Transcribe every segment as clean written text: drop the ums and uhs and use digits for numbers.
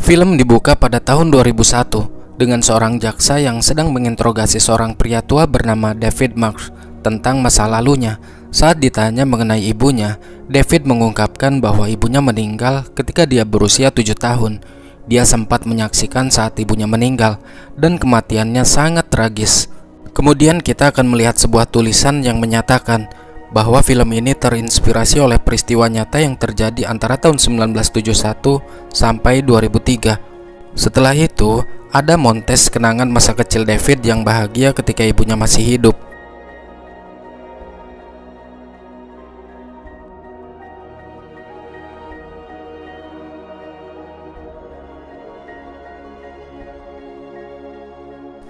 Film dibuka pada tahun 2001 dengan seorang jaksa yang sedang menginterogasi seorang pria tua bernama David Marks tentang masa lalunya. Saat ditanya mengenai ibunya, David mengungkapkan bahwa ibunya meninggal ketika dia berusia 7 tahun. Dia sempat menyaksikan saat ibunya meninggal dan kematiannya sangat tragis. Kemudian kita akan melihat sebuah tulisan yang menyatakan bahwa film ini terinspirasi oleh peristiwa nyata yang terjadi antara tahun 1971 sampai 2003. Setelah itu, ada montage kenangan masa kecil David yang bahagia ketika ibunya masih hidup.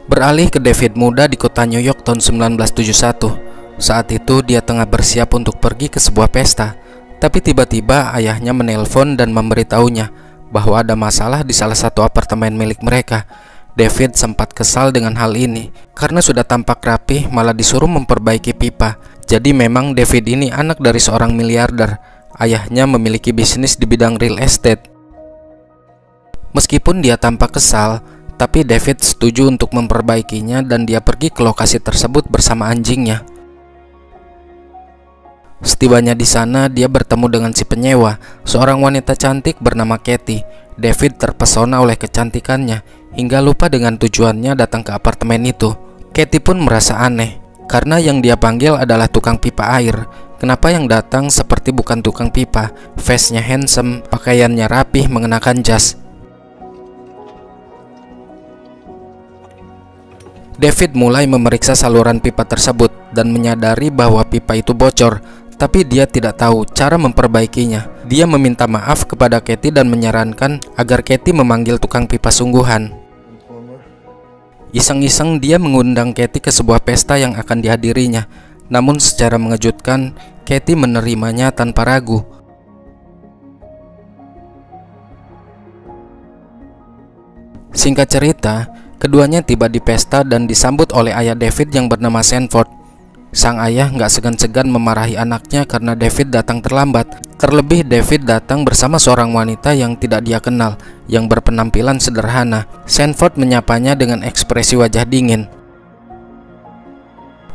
Beralih ke David muda di kota New York tahun 1971. Saat itu dia tengah bersiap untuk pergi ke sebuah pesta, tapi tiba-tiba ayahnya menelpon dan memberitahunya bahwa ada masalah di salah satu apartemen milik mereka. David sempat kesal dengan hal ini karena sudah tampak rapi malah disuruh memperbaiki pipa. Jadi memang David ini anak dari seorang miliarder. Ayahnya memiliki bisnis di bidang real estate. Meskipun dia tampak kesal, tapi David setuju untuk memperbaikinya dan dia pergi ke lokasi tersebut bersama anjingnya. Setibanya di sana, dia bertemu dengan si penyewa, seorang wanita cantik bernama Katie. David terpesona oleh kecantikannya hingga lupa dengan tujuannya datang ke apartemen itu. Katie pun merasa aneh karena yang dia panggil adalah tukang pipa air. Kenapa yang datang seperti bukan tukang pipa? Face-nya handsome, pakaiannya rapih mengenakan jas. David mulai memeriksa saluran pipa tersebut dan menyadari bahwa pipa itu bocor, tapi dia tidak tahu cara memperbaikinya. Dia meminta maaf kepada Katie dan menyarankan agar Katie memanggil tukang pipa sungguhan. Iseng-iseng dia mengundang Katie ke sebuah pesta yang akan dihadirinya. Namun secara mengejutkan, Katie menerimanya tanpa ragu. Singkat cerita, keduanya tiba di pesta dan disambut oleh ayah David yang bernama Sanford. Sang ayah nggak segan-segan memarahi anaknya karena David datang terlambat. Terlebih David datang bersama seorang wanita yang tidak dia kenal, yang berpenampilan sederhana. Sanford menyapanya dengan ekspresi wajah dingin.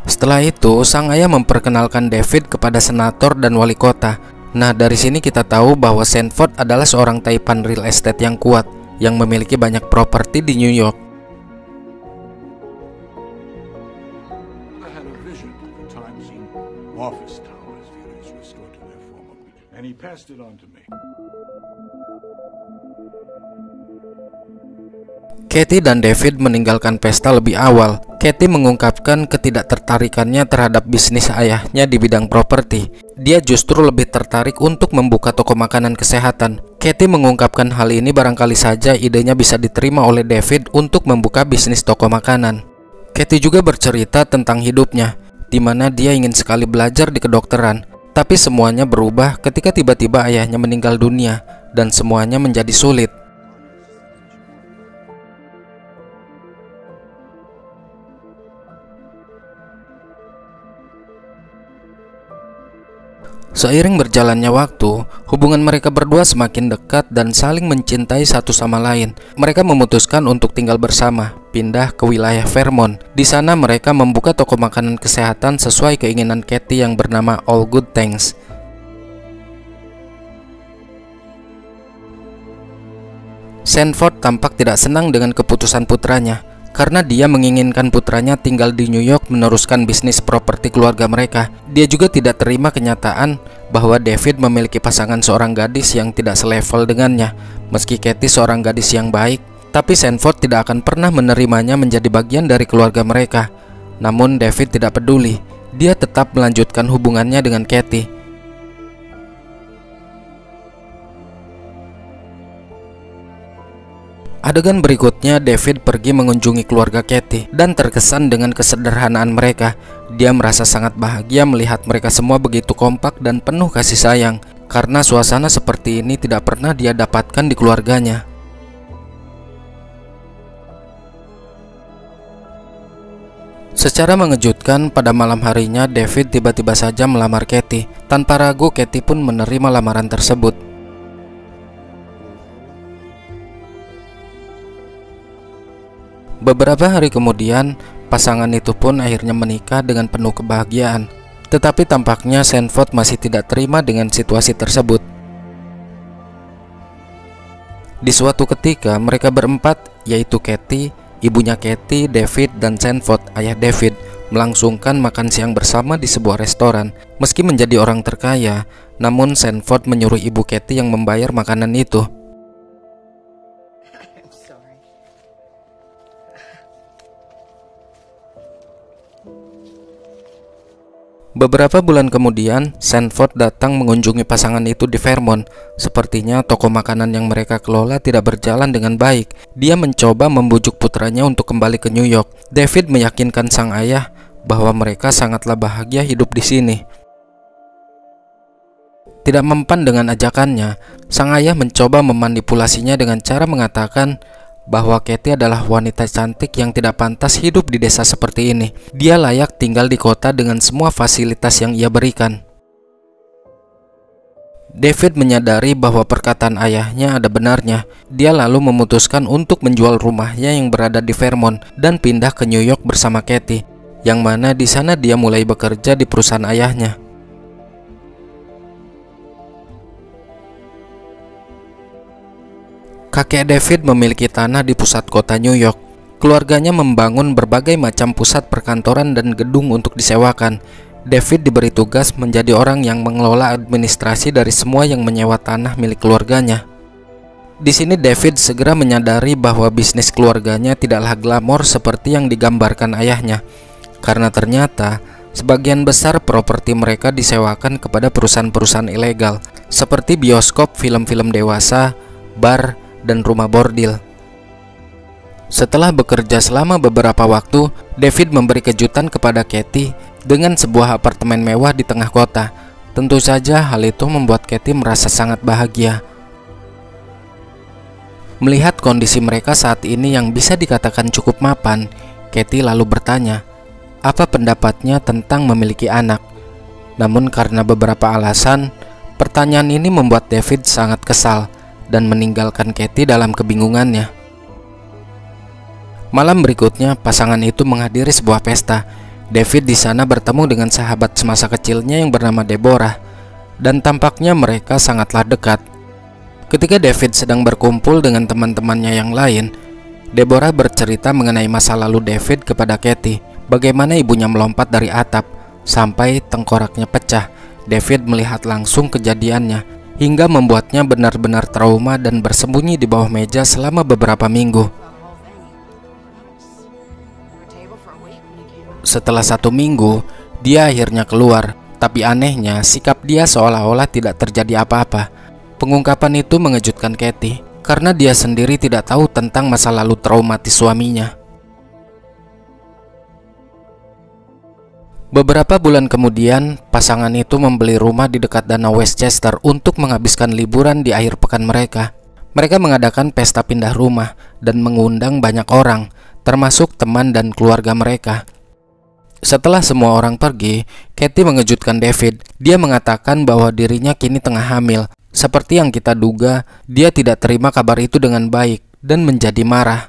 Setelah itu, sang ayah memperkenalkan David kepada senator dan wali kota. Nah, dari sini kita tahu bahwa Sanford adalah seorang taipan real estate yang kuat, yang memiliki banyak properti di New York. Office towers units restored to their former beauty, and he passed it on to me. Katie dan David meninggalkan pesta lebih awal. Katie mengungkapkan ketidaktertarikannya terhadap bisnis ayahnya di bidang properti. Dia justru lebih tertarik untuk membuka toko makanan kesehatan. Katie mengungkapkan hal ini barangkali saja idenya bisa diterima oleh David untuk membuka bisnis toko makanan. Katie juga bercerita tentang hidupnya, di mana dia ingin sekali belajar di kedokteran, tapi semuanya berubah ketika tiba-tiba ayahnya meninggal dunia dan semuanya menjadi sulit. Seiring berjalannya waktu, hubungan mereka berdua semakin dekat dan saling mencintai satu sama lain. Mereka memutuskan untuk tinggal bersama, pindah ke wilayah Vermont. Di sana mereka membuka toko makanan kesehatan sesuai keinginan Katie yang bernama All Good Things. Sanford tampak tidak senang dengan keputusan putranya, karena dia menginginkan putranya tinggal di New York meneruskan bisnis properti keluarga mereka. Dia juga tidak terima kenyataan bahwa David memiliki pasangan seorang gadis yang tidak selevel dengannya. Meski Katie seorang gadis yang baik, tapi Sanford tidak akan pernah menerimanya menjadi bagian dari keluarga mereka. Namun David tidak peduli. Dia tetap melanjutkan hubungannya dengan Katie. Adegan berikutnya, David pergi mengunjungi keluarga Katie dan terkesan dengan kesederhanaan mereka. Dia merasa sangat bahagia melihat mereka semua begitu kompak dan penuh kasih sayang, karena suasana seperti ini tidak pernah dia dapatkan di keluarganya. Secara mengejutkan, pada malam harinya David tiba-tiba saja melamar Katie. Tanpa ragu, Katie pun menerima lamaran tersebut. Beberapa hari kemudian, pasangan itu pun akhirnya menikah dengan penuh kebahagiaan. Tetapi tampaknya Sanford masih tidak terima dengan situasi tersebut. Di suatu ketika, mereka berempat, yaitu Kathy, ibunya Kathy, David, dan Sanford, ayah David, melangsungkan makan siang bersama di sebuah restoran. Meski menjadi orang terkaya, namun Sanford menyuruh ibu Kathy yang membayar makanan itu. Beberapa bulan kemudian, Sanford datang mengunjungi pasangan itu di Vermont. Sepertinya toko makanan yang mereka kelola tidak berjalan dengan baik. Dia mencoba membujuk putranya untuk kembali ke New York. David meyakinkan sang ayah bahwa mereka sangatlah bahagia hidup di sini. Tidak mempan dengan ajakannya, sang ayah mencoba memanipulasinya dengan cara mengatakan bahwa Kathy adalah wanita cantik yang tidak pantas hidup di desa seperti ini. Dia layak tinggal di kota dengan semua fasilitas yang ia berikan. David menyadari bahwa perkataan ayahnya ada benarnya. Dia lalu memutuskan untuk menjual rumahnya yang berada di Vermont dan pindah ke New York bersama Kathy, yang mana di sana dia mulai bekerja di perusahaan ayahnya. Kakek David memiliki tanah di pusat kota New York. Keluarganya membangun berbagai macam pusat perkantoran dan gedung untuk disewakan. David diberi tugas menjadi orang yang mengelola administrasi dari semua yang menyewa tanah milik keluarganya. Di sini David segera menyadari bahwa bisnis keluarganya tidaklah glamor seperti yang digambarkan ayahnya, karena ternyata sebagian besar properti mereka disewakan kepada perusahaan-perusahaan ilegal, seperti bioskop film-film dewasa, bar, dan rumah bordil. Setelah bekerja selama beberapa waktu, David memberi kejutan kepada Kathy dengan sebuah apartemen mewah di tengah kota. Tentu saja hal itu membuat Kathy merasa sangat bahagia. Melihat kondisi mereka saat ini yang bisa dikatakan cukup mapan, Kathy lalu bertanya, apa pendapatnya tentang memiliki anak. Namun karena beberapa alasan, pertanyaan ini membuat David sangat kesal dan meninggalkan Kathy dalam kebingungannya. Malam berikutnya, pasangan itu menghadiri sebuah pesta. David di sana bertemu dengan sahabat semasa kecilnya yang bernama Deborah, dan tampaknya mereka sangatlah dekat. Ketika David sedang berkumpul dengan teman-temannya yang lain, Deborah bercerita mengenai masa lalu David kepada Kathy, bagaimana ibunya melompat dari atap sampai tengkoraknya pecah. David melihat langsung kejadiannya, hingga membuatnya benar-benar trauma dan bersembunyi di bawah meja selama beberapa minggu. Setelah 1 minggu, dia akhirnya keluar, tapi anehnya sikap dia seolah-olah tidak terjadi apa-apa. Pengungkapan itu mengejutkan Kathy, karena dia sendiri tidak tahu tentang masa lalu traumatis suaminya. Beberapa bulan kemudian, pasangan itu membeli rumah di dekat Danau Westchester untuk menghabiskan liburan di akhir pekan mereka. Mereka mengadakan pesta pindah rumah dan mengundang banyak orang, termasuk teman dan keluarga mereka. Setelah semua orang pergi, Kathy mengejutkan David. Dia mengatakan bahwa dirinya kini tengah hamil. Seperti yang kita duga, dia tidak terima kabar itu dengan baik dan menjadi marah.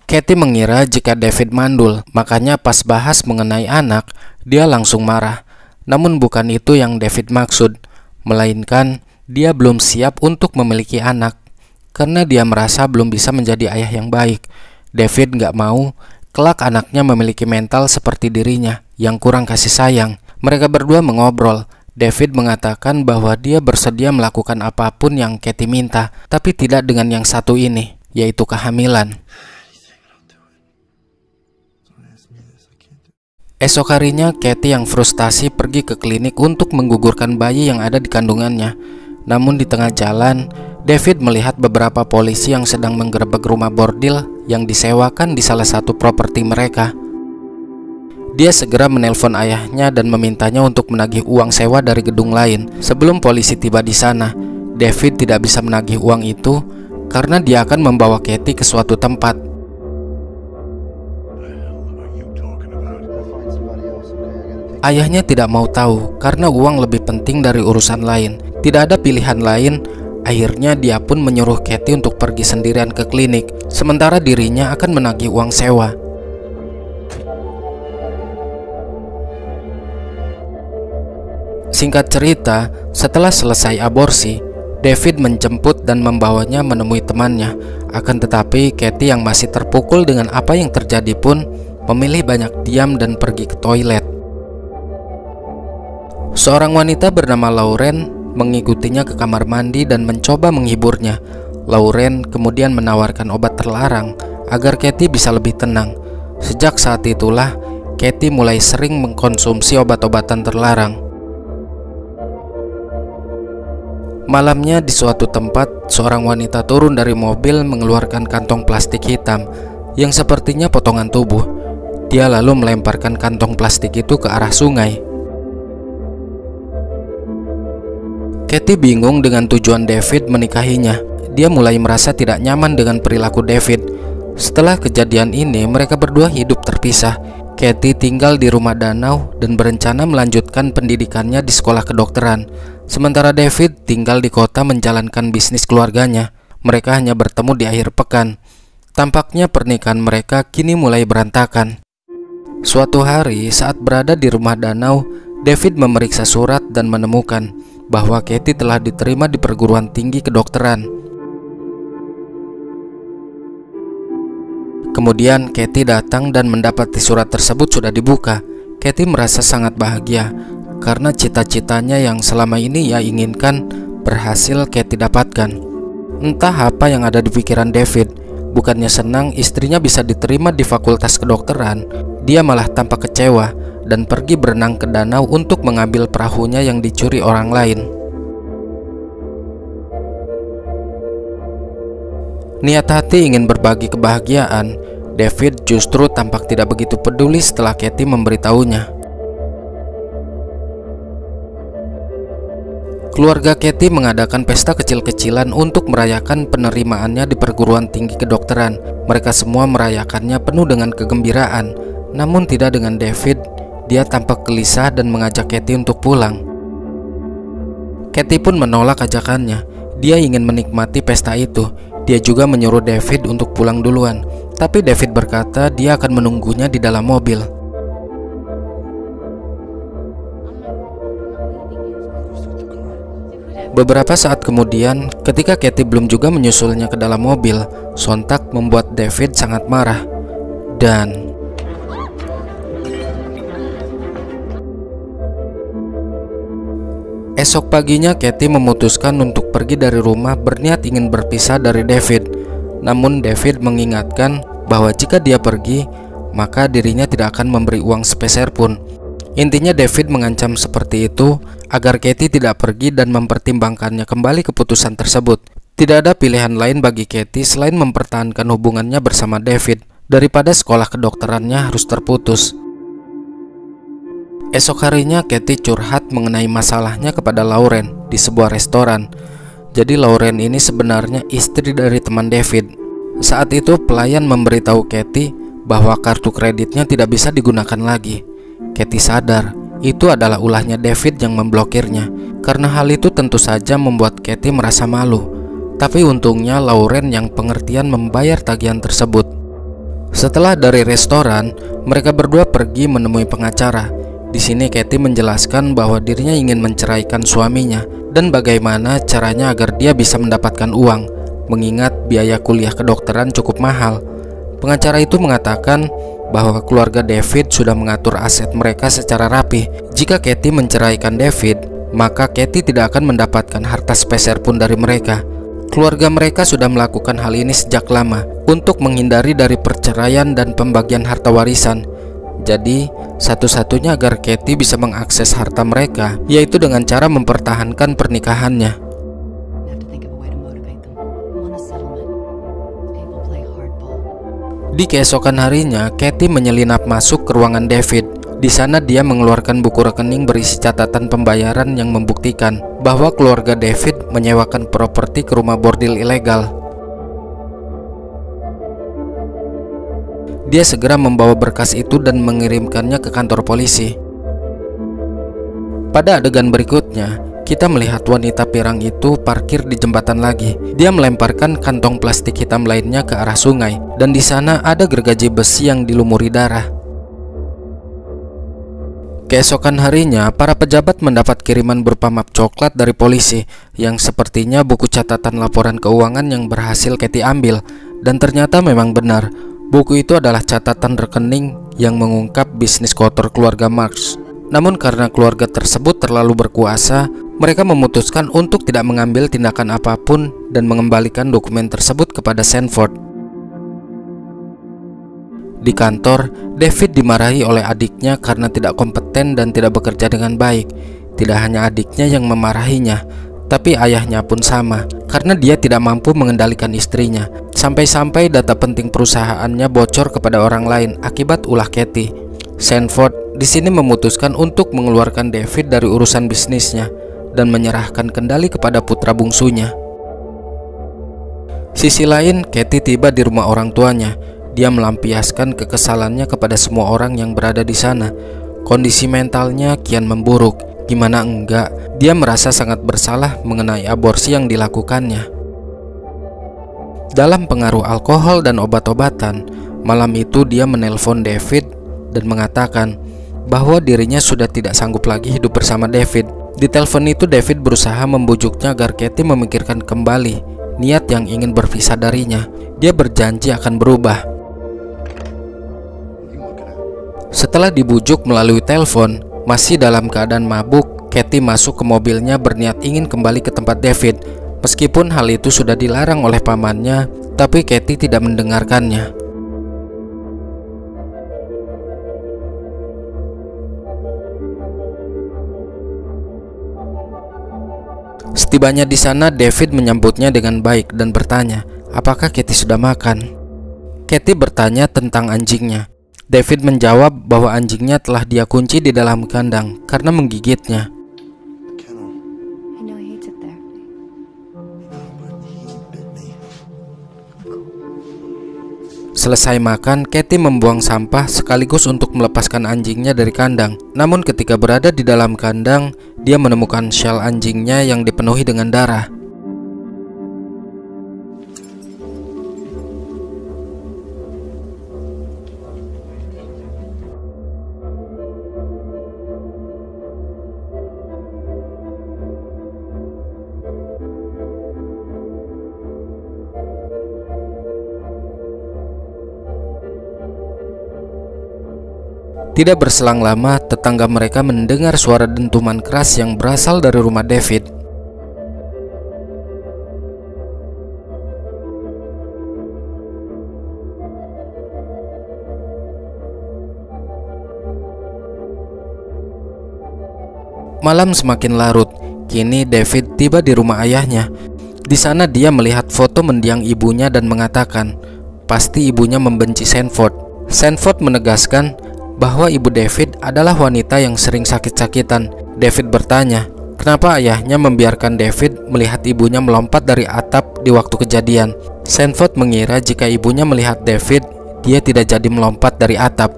Kathy mengira jika David mandul, makanya pas bahas mengenai anak, dia langsung marah. Namun bukan itu yang David maksud, melainkan dia belum siap untuk memiliki anak, karena dia merasa belum bisa menjadi ayah yang baik. David gak mau kelak anaknya memiliki mental seperti dirinya yang kurang kasih sayang. Mereka berdua mengobrol. David mengatakan bahwa dia bersedia melakukan apapun yang Kathy minta, tapi tidak dengan yang satu ini, yaitu kehamilan. Esok harinya, Kathy yang frustasi pergi ke klinik untuk menggugurkan bayi yang ada di kandungannya. Namun di tengah jalan, David melihat beberapa polisi yang sedang menggerebek rumah bordil yang disewakan di salah satu properti mereka. Dia segera menelpon ayahnya dan memintanya untuk menagih uang sewa dari gedung lain. Sebelum polisi tiba di sana, David tidak bisa menagih uang itu karena dia akan membawa Kathy ke suatu tempat. Ayahnya tidak mau tahu karena uang lebih penting dari urusan lain. Tidak ada pilihan lain. Akhirnya dia pun menyuruh Kathy untuk pergi sendirian ke klinik, sementara dirinya akan menagih uang sewa. Singkat cerita, setelah selesai aborsi, David menjemput dan membawanya menemui temannya. Akan tetapi Kathy yang masih terpukul dengan apa yang terjadi pun memilih banyak diam dan pergi ke toilet. Seorang wanita bernama Lauren mengikutinya ke kamar mandi dan mencoba menghiburnya. Lauren kemudian menawarkan obat terlarang agar Kathy bisa lebih tenang. Sejak saat itulah Kathy mulai sering mengkonsumsi obat-obatan terlarang. Malamnya di suatu tempat, seorang wanita turun dari mobil mengeluarkan kantong plastik hitam yang sepertinya potongan tubuh. Dia lalu melemparkan kantong plastik itu ke arah sungai. Kathy bingung dengan tujuan David menikahinya. Dia mulai merasa tidak nyaman dengan perilaku David. Setelah kejadian ini, mereka berdua hidup terpisah. Kathy tinggal di rumah danau dan berencana melanjutkan pendidikannya di sekolah kedokteran. Sementara David tinggal di kota menjalankan bisnis keluarganya. Mereka hanya bertemu di akhir pekan. Tampaknya pernikahan mereka kini mulai berantakan. Suatu hari saat berada di rumah danau, David memeriksa surat dan menemukan bahwa Kathy telah diterima di perguruan tinggi kedokteran. Kemudian Kathy datang dan mendapati surat tersebut sudah dibuka. Kathy merasa sangat bahagia karena cita-citanya yang selama ini ia inginkan berhasil Kathy dapatkan. Entah apa yang ada di pikiran David. Bukannya senang istrinya bisa diterima di fakultas kedokteran, dia malah tampak kecewa dan pergi berenang ke danau untuk mengambil perahunya yang dicuri orang lain. Niat hati ingin berbagi kebahagiaan, David justru tampak tidak begitu peduli setelah Kathy memberitahunya. Keluarga Kathy mengadakan pesta kecil-kecilan untuk merayakan penerimaannya di perguruan tinggi kedokteran. Mereka semua merayakannya penuh dengan kegembiraan. Namun tidak dengan David. Dia tampak gelisah dan mengajak Kathy untuk pulang. Kathy pun menolak ajakannya. Dia ingin menikmati pesta itu. Dia juga menyuruh David untuk pulang duluan. Tapi David berkata dia akan menunggunya di dalam mobil. Beberapa saat kemudian, ketika Kathy belum juga menyusulnya ke dalam mobil, sontak membuat David sangat marah. Dan esok paginya Kathy memutuskan untuk pergi dari rumah berniat ingin berpisah dari David. Namun David mengingatkan bahwa jika dia pergi, maka dirinya tidak akan memberi uang sepeser pun. Intinya David mengancam seperti itu agar Kathy tidak pergi dan mempertimbangkannya kembali keputusan tersebut. Tidak ada pilihan lain bagi Kathy selain mempertahankan hubungannya bersama David daripada sekolah kedokterannya harus terputus. Esok harinya Kathy curhat mengenai masalahnya kepada Lauren di sebuah restoran. Jadi Lauren ini sebenarnya istri dari teman David. Saat itu pelayan memberitahu Kathy bahwa kartu kreditnya tidak bisa digunakan lagi. Kathy sadar itu adalah ulahnya David yang memblokirnya. Karena hal itu tentu saja membuat Kathy merasa malu. Tapi untungnya Lauren yang pengertian membayar tagihan tersebut. Setelah dari restoran, mereka berdua pergi menemui pengacara. Di sini Kathy menjelaskan bahwa dirinya ingin menceraikan suaminya dan bagaimana caranya agar dia bisa mendapatkan uang, mengingat biaya kuliah kedokteran cukup mahal. Pengacara itu mengatakan bahwa keluarga David sudah mengatur aset mereka secara rapi. Jika Kathy menceraikan David, maka Kathy tidak akan mendapatkan harta sepeser pun dari mereka. Keluarga mereka sudah melakukan hal ini sejak lama untuk menghindari dari perceraian dan pembagian harta warisan. Jadi, satu-satunya agar Kathy bisa mengakses harta mereka yaitu dengan cara mempertahankan pernikahannya. Di keesokan harinya, Kathy menyelinap masuk ke ruangan David. Di sana dia mengeluarkan buku rekening berisi catatan pembayaran yang membuktikan bahwa keluarga David menyewakan properti ke rumah bordil ilegal. Dia segera membawa berkas itu dan mengirimkannya ke kantor polisi. Pada adegan berikutnya, kita melihat wanita pirang itu parkir di jembatan lagi. Dia melemparkan kantong plastik hitam lainnya ke arah sungai, dan di sana ada gergaji besi yang dilumuri darah. Keesokan harinya, para pejabat mendapat kiriman berupa map coklat dari polisi yang sepertinya buku catatan laporan keuangan yang berhasil Katie ambil. Dan ternyata memang benar, buku itu adalah catatan rekening yang mengungkap bisnis kotor keluarga Marks. Namun karena keluarga tersebut terlalu berkuasa, mereka memutuskan untuk tidak mengambil tindakan apapun dan mengembalikan dokumen tersebut kepada Sanford. Di kantor, David dimarahi oleh adiknya karena tidak kompeten dan tidak bekerja dengan baik. Tidak hanya adiknya yang memarahinya, tapi ayahnya pun sama, karena dia tidak mampu mengendalikan istrinya. Sampai-sampai data penting perusahaannya bocor kepada orang lain akibat ulah Katie. Sanford di sini memutuskan untuk mengeluarkan David dari urusan bisnisnya dan menyerahkan kendali kepada putra bungsunya. Sisi lain, Katie tiba di rumah orang tuanya. Dia melampiaskan kekesalannya kepada semua orang yang berada di sana. Kondisi mentalnya kian memburuk. Gimana enggak, dia merasa sangat bersalah mengenai aborsi yang dilakukannya. Dalam pengaruh alkohol dan obat-obatan, malam itu dia menelpon David dan mengatakan bahwa dirinya sudah tidak sanggup lagi hidup bersama David. Di telepon itu, David berusaha membujuknya agar Katie memikirkan kembali niat yang ingin berpisah darinya. Dia berjanji akan berubah. Setelah dibujuk melalui telepon, masih dalam keadaan mabuk, Katie masuk ke mobilnya berniat ingin kembali ke tempat David. Meskipun hal itu sudah dilarang oleh pamannya, tapi Katie tidak mendengarkannya. Setibanya di sana, David menyambutnya dengan baik dan bertanya, apakah Katie sudah makan? Katie bertanya tentang anjingnya. David menjawab bahwa anjingnya telah dia kunci di dalam kandang karena menggigitnya. Selesai makan, Katie membuang sampah sekaligus untuk melepaskan anjingnya dari kandang. Namun ketika berada di dalam kandang, dia menemukan syal anjingnya yang dipenuhi dengan darah. Tidak berselang lama, tetangga mereka mendengar suara dentuman keras yang berasal dari rumah David. Malam semakin larut. Kini David tiba di rumah ayahnya. Di sana dia melihat foto mendiang ibunya dan mengatakan, pasti ibunya membenci Sanford. Sanford menegaskan bahwa ibu David adalah wanita yang sering sakit-sakitan. David bertanya, kenapa ayahnya membiarkan David melihat ibunya melompat dari atap di waktu kejadian. Sanford mengira jika ibunya melihat David, dia tidak jadi melompat dari atap.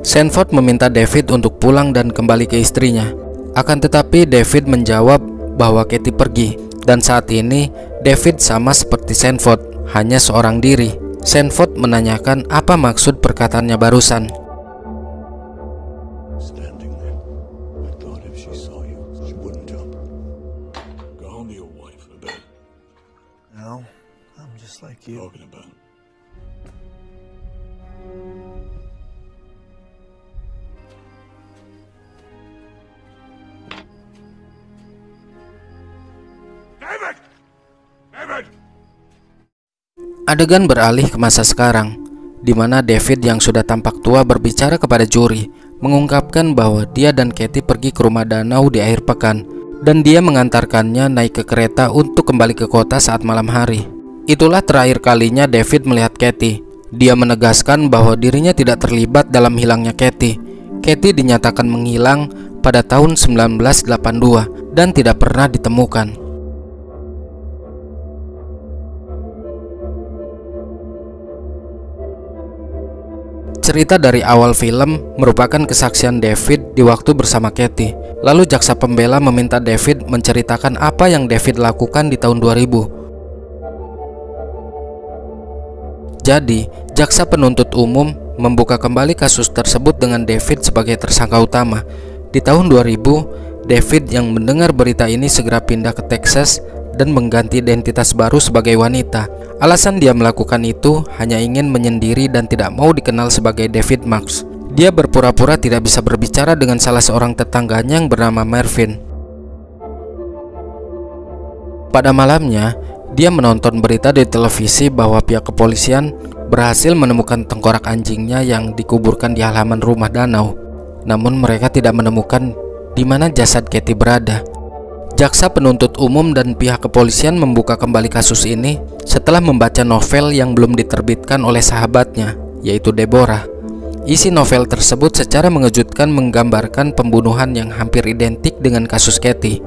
Sanford meminta David untuk pulang dan kembali ke istrinya. Akan tetapi David menjawab bahwa Katie pergi. Dan saat ini David sama seperti Sanford, hanya seorang diri. Sanford menanyakan apa maksud perkataannya barusan. Talking about. David! David! Adegan beralih ke masa sekarang, di mana David yang sudah tampak tua berbicara kepada juri, mengungkapkan bahwa dia dan Katie pergi ke rumah danau di akhir pekan, dan dia mengantarkannya naik ke kereta untuk kembali ke kota saat malam hari. Itulah terakhir kalinya David melihat Katie. Dia menegaskan bahwa dirinya tidak terlibat dalam hilangnya Katie. Katie dinyatakan menghilang pada tahun 1982 dan tidak pernah ditemukan. Cerita dari awal film merupakan kesaksian David di waktu bersama Katie. Lalu jaksa pembela meminta David menceritakan apa yang David lakukan di tahun 2000. Jadi, jaksa penuntut umum membuka kembali kasus tersebut dengan David sebagai tersangka utama. Di tahun 2000, David yang mendengar berita ini segera pindah ke Texas dan mengganti identitas baru sebagai wanita. Alasan dia melakukan itu hanya ingin menyendiri dan tidak mau dikenal sebagai David Marks. Dia berpura-pura tidak bisa berbicara dengan salah seorang tetangganya yang bernama Mervyn. Pada malamnya, dia menonton berita di televisi bahwa pihak kepolisian berhasil menemukan tengkorak anjingnya yang dikuburkan di halaman rumah danau. Namun mereka tidak menemukan di mana jasad Katie berada. Jaksa penuntut umum dan pihak kepolisian membuka kembali kasus ini setelah membaca novel yang belum diterbitkan oleh sahabatnya, yaitu Deborah. Isi novel tersebut secara mengejutkan menggambarkan pembunuhan yang hampir identik dengan kasus Katie.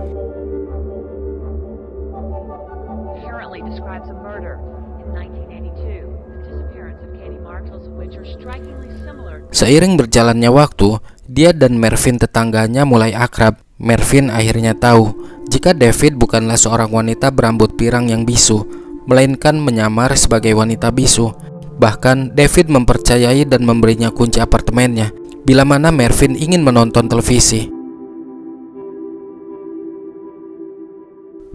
Seiring berjalannya waktu, dia dan Mervyn tetangganya mulai akrab. Mervyn akhirnya tahu jika David bukanlah seorang wanita berambut pirang yang bisu, melainkan menyamar sebagai wanita bisu. Bahkan David mempercayai dan memberinya kunci apartemennya bila mana Mervyn ingin menonton televisi.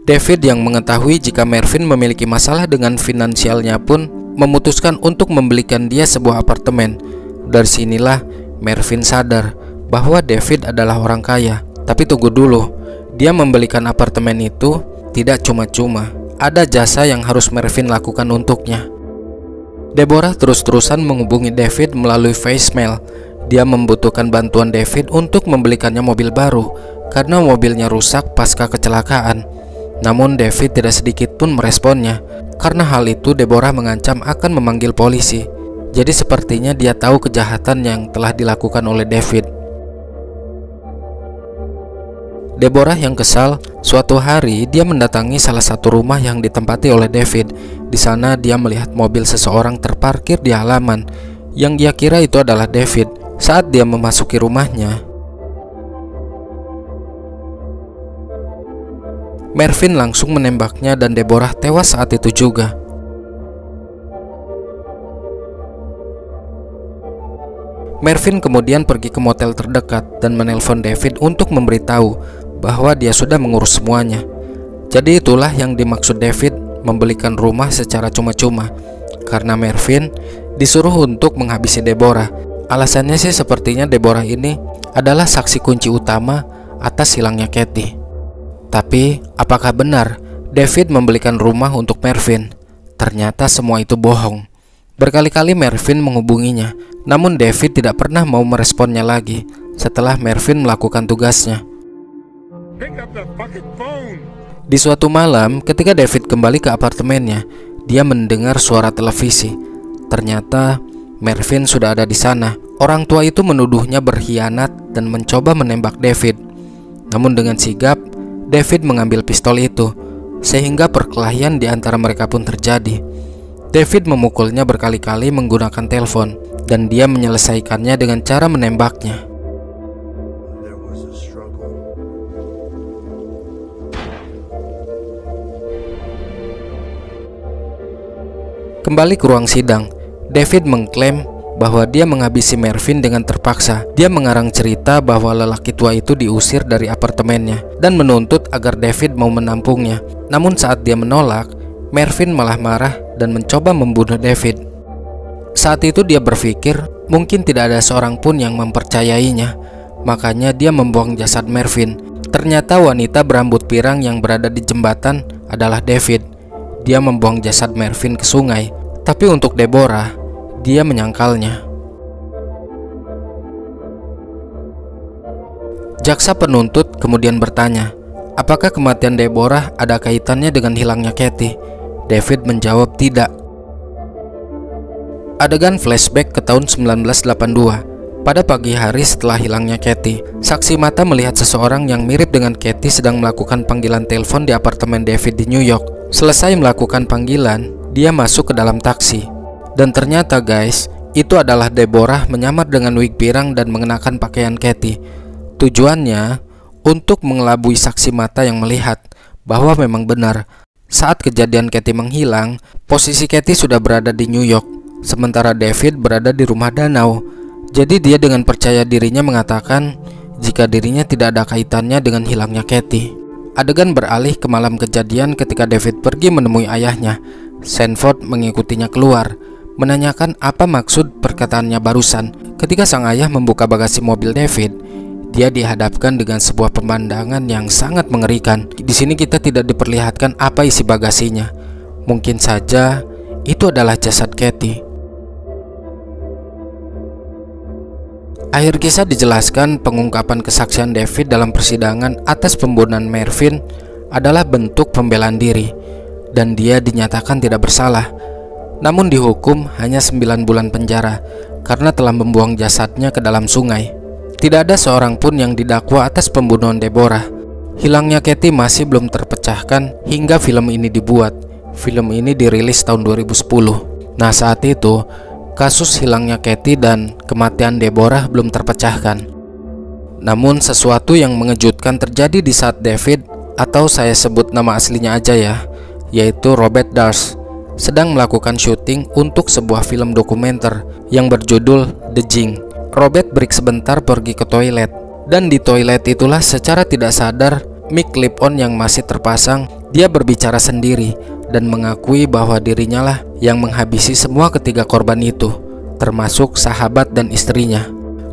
David yang mengetahui jika Mervyn memiliki masalah dengan finansialnya pun memutuskan untuk membelikan dia sebuah apartemen. Dari sinilah Mervyn sadar bahwa David adalah orang kaya. Tapi tunggu dulu, dia membelikan apartemen itu tidak cuma-cuma. Ada jasa yang harus Mervyn lakukan untuknya. Deborah terus-terusan menghubungi David melalui voicemail. Dia membutuhkan bantuan David untuk membelikannya mobil baru karena mobilnya rusak pasca kecelakaan. Namun David tidak sedikit pun meresponnya. Karena hal itu Deborah mengancam akan memanggil polisi. Jadi sepertinya dia tahu kejahatan yang telah dilakukan oleh David. Deborah yang kesal, suatu hari dia mendatangi salah satu rumah yang ditempati oleh David. Di sana dia melihat mobil seseorang terparkir di halaman, yang dia kira itu adalah David. Saat dia memasuki rumahnya, Mervyn langsung menembaknya dan Deborah tewas saat itu juga. Mervyn kemudian pergi ke motel terdekat dan menelpon David untuk memberitahu bahwa dia sudah mengurus semuanya. Jadi itulah yang dimaksud David membelikan rumah secara cuma-cuma, karena Mervyn disuruh untuk menghabisi Deborah. Alasannya sih sepertinya Deborah ini adalah saksi kunci utama atas hilangnya Katie. Tapi apakah benar David membelikan rumah untuk Mervyn? Ternyata semua itu bohong. Berkali-kali Mervyn menghubunginya, namun David tidak pernah mau meresponnya lagi setelah Mervyn melakukan tugasnya. Di suatu malam, ketika David kembali ke apartemennya, dia mendengar suara televisi. Ternyata Mervyn sudah ada di sana. Orang tua itu menuduhnya berkhianat dan mencoba menembak David. Namun dengan sigap, David mengambil pistol itu, sehingga perkelahian di antara mereka pun terjadi. David memukulnya berkali-kali menggunakan telepon, dan dia menyelesaikannya dengan cara menembaknya. Kembali ke ruang sidang, David mengklaim bahwa dia menghabisi Mervyn dengan terpaksa. Dia mengarang cerita bahwa lelaki tua itu diusir dari apartemennya dan menuntut agar David mau menampungnya. Namun saat dia menolak, Mervyn malah marah dan mencoba membunuh David. Saat itu dia berpikir mungkin tidak ada seorang pun yang mempercayainya. Makanya dia membuang jasad Mervyn. Ternyata wanita berambut pirang yang berada di jembatan adalah David. Dia membuang jasad Mervyn ke sungai. Tapi untuk Deborah, dia menyangkalnya. Jaksa penuntut kemudian bertanya, apakah kematian Deborah ada kaitannya dengan hilangnya Katie? David menjawab tidak. Adegan flashback ke tahun 1982. Pada pagi hari setelah hilangnya Katie, saksi mata melihat seseorang yang mirip dengan Katie sedang melakukan panggilan telepon di apartemen David di New York. Selesai melakukan panggilan, dia masuk ke dalam taksi. Dan ternyata guys, itu adalah Deborah menyamar dengan wig pirang dan mengenakan pakaian Katie. Tujuannya untuk mengelabui saksi mata yang melihat bahwa memang benar saat kejadian Kathy menghilang, posisi Kathy sudah berada di New York, sementara David berada di rumah danau. Jadi dia dengan percaya dirinya mengatakan jika dirinya tidak ada kaitannya dengan hilangnya Kathy. Adegan beralih ke malam kejadian ketika David pergi menemui ayahnya. Sanford mengikutinya keluar, menanyakan apa maksud perkataannya barusan. Ketika sang ayah membuka bagasi mobil David, dia dihadapkan dengan sebuah pemandangan yang sangat mengerikan. Di sini kita tidak diperlihatkan apa isi bagasinya. Mungkin saja itu adalah jasad Kathy. Akhir kisah dijelaskan pengungkapan kesaksian David dalam persidangan atas pembunuhan Mervyn adalah bentuk pembelaan diri, dan dia dinyatakan tidak bersalah. Namun dihukum hanya 9 bulan penjara karena telah membuang jasadnya ke dalam sungai. Tidak ada seorang pun yang didakwa atas pembunuhan Deborah. Hilangnya Kathy masih belum terpecahkan hingga film ini dibuat. Film ini dirilis tahun 2010. Nah, saat itu kasus hilangnya Kathy dan kematian Deborah belum terpecahkan. Namun sesuatu yang mengejutkan terjadi di saat David, atau saya sebut nama aslinya aja ya, yaitu Robert Dars, sedang melakukan syuting untuk sebuah film dokumenter yang berjudul The Jing. Robert break sebentar pergi ke toilet, dan di toilet itulah secara tidak sadar mic clip-on yang masih terpasang, dia berbicara sendiri dan mengakui bahwa dirinya lah yang menghabisi semua ketiga korban itu, termasuk sahabat dan istrinya.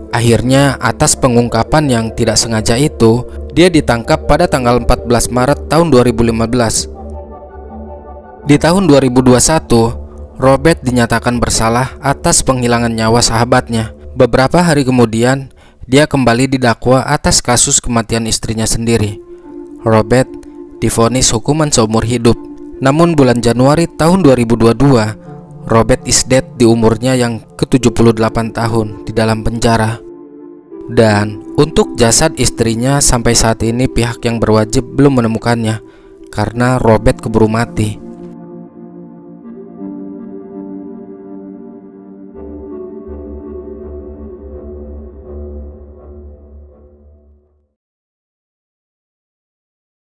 Akhirnya atas pengungkapan yang tidak sengaja itu, dia ditangkap pada tanggal 14 Maret tahun 2015. Di tahun 2021, Robert dinyatakan bersalah atas penghilangan nyawa sahabatnya. Beberapa hari kemudian, dia kembali didakwa atas kasus kematian istrinya sendiri. Robert divonis hukuman seumur hidup. Namun bulan Januari tahun 2022, Robert is dead di umurnya yang ke-78 tahun di dalam penjara. Dan untuk jasad istrinya sampai saat ini pihak yang berwajib belum menemukannya karena Robert keburu mati.